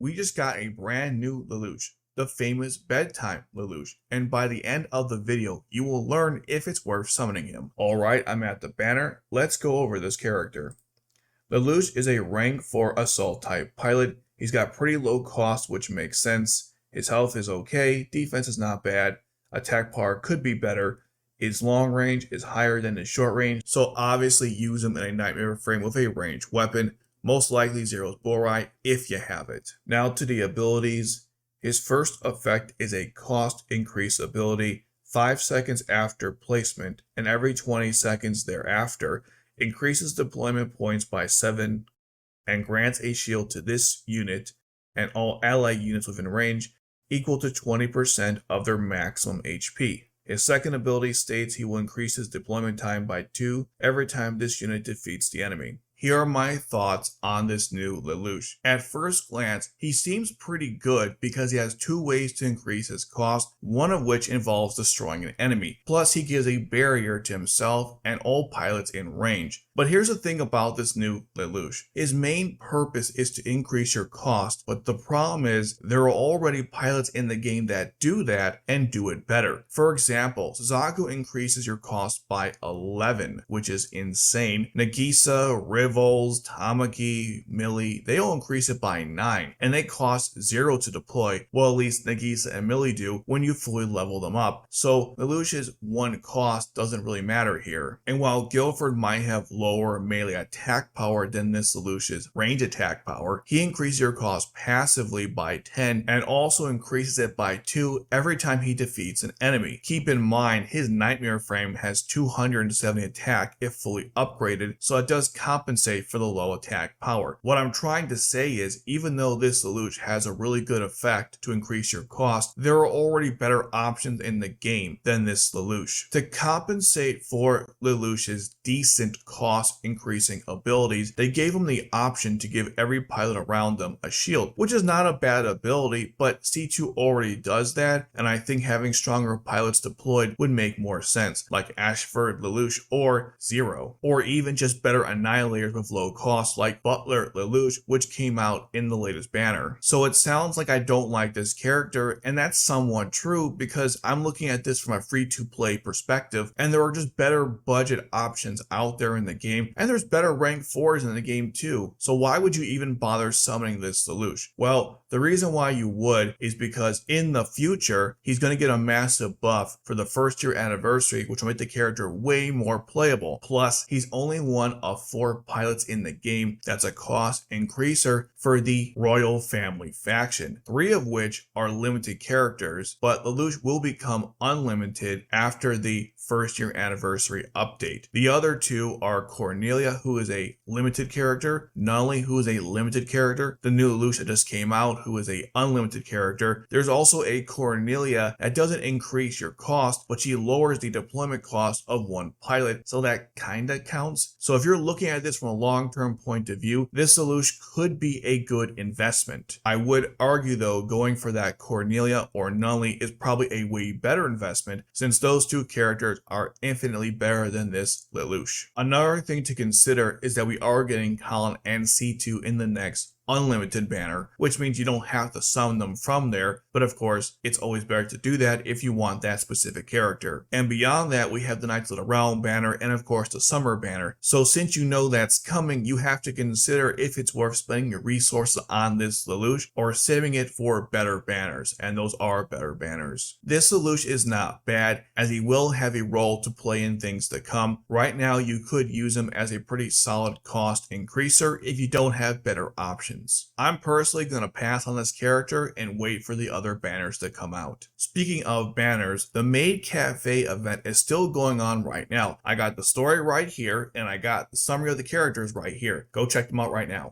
we just got a brand new Lelouch, the famous Bedtime Lelouch, and by the end of the video, you will learn if it's worth summoning him. Alright, I'm at the banner, let's go over this character. Lelouch is a rank 4 assault type pilot. He's got pretty low cost, which makes sense. His health is okay, defense is not bad, attack power could be better. His long range is higher than his short range, so obviously use him in a nightmare frame with a ranged weapon, most likely Zero's Bullseye if you have it. Now to the abilities. His first effect is a cost increase ability 5 seconds after placement and every 20 seconds thereafter, increases deployment points by 7 and grants a shield to this unit and all ally units within range equal to 20% of their maximum HP. His second ability states he will increase his deployment time by 2 every time this unit defeats the enemy. Here are my thoughts on this new Lelouch. At first glance, he seems pretty good because he has 2 ways to increase his cost, one of which involves destroying an enemy. Plus, he gives a barrier to himself and all pilots in range. But here's the thing about this new Lelouch. His main purpose is to increase your cost, but the problem is there are already pilots in the game that do that and do it better. For example, Suzaku increases your cost by 11, which is insane. Nagisa, Rivals, Tamaki, Millie, they all increase it by 9, and they cost 0 to deploy, well at least Nagisa and Millie do when you fully level them up. So Lelouch's 1 cost doesn't really matter here. And while Guilford might have lower melee attack power than this Lelouch's range attack power, he increases your cost passively by 10 and also increases it by 2 every time he defeats an enemy. Keep in mind his Nightmare frame has 270 attack if fully upgraded, so it does compensate for the low attack power. What I'm trying to say is, even though this Lelouch has a really good effect to increase your cost, there are already better options in the game than this Lelouch. To compensate for Lelouch's decent cost increasing abilities, they gave him the option to give every pilot around them a shield, which is not a bad ability, but C2 already does that, and I think having stronger pilots deployed would make more sense, like Ashford Lelouch or Zero, or even just better annihilators with low cost like Butler Lelouch, which came out in the latest banner. So it sounds like I don't like this character, and that's somewhat true because I'm looking at this from a free-to-play perspective, and there are just better budget options out there in the game, and there's better rank 4s in the game too. So why would you even bother summoning this Lelouch? Well, the reason why you would is because in the future, he's going to get a massive buff for the first year anniversary, which will make the character way more playable. Plus, he's only one of 4 pilots in the game that's a cost increaser for the Royal Family faction, 3 of which are limited characters, but Lelouch will become unlimited after the first year anniversary update. The other 2 are Cornelia, who is a limited character, Nully, who is a limited character, the new Lelouch that just came out, who is a unlimited character. There's also a Cornelia that doesn't increase your cost, but she lowers the deployment cost of 1 pilot, so that kinda counts. So if you're looking at this from a long-term point of view, this Lelouch could be a good investment. I would argue though, going for that Cornelia or Nully is probably a way better investment, since those 2 characters are infinitely better than this Lelouch. Another thing to consider is that we are getting Colin and C2 in the next unlimited banner, which means you don't have to summon them from there, but of course it's always better to do that if you want that specific character. And beyond that, we have the Knights of the Realm banner and of course the Summer banner. So since you know that's coming, you have to consider if it's worth spending your resources on this Lelouch or saving it for better banners, and those are better banners. This Lelouch is not bad, as he will have a role to play in things to come. Right now you could use him as a pretty solid cost increaser if you don't have better options. I'm personally going to pass on this character and wait for the other banners to come out. Speaking of banners, the Maid Cafe event is still going on right now. I got the story right here and I got the summary of the characters right here. Go check them out right now.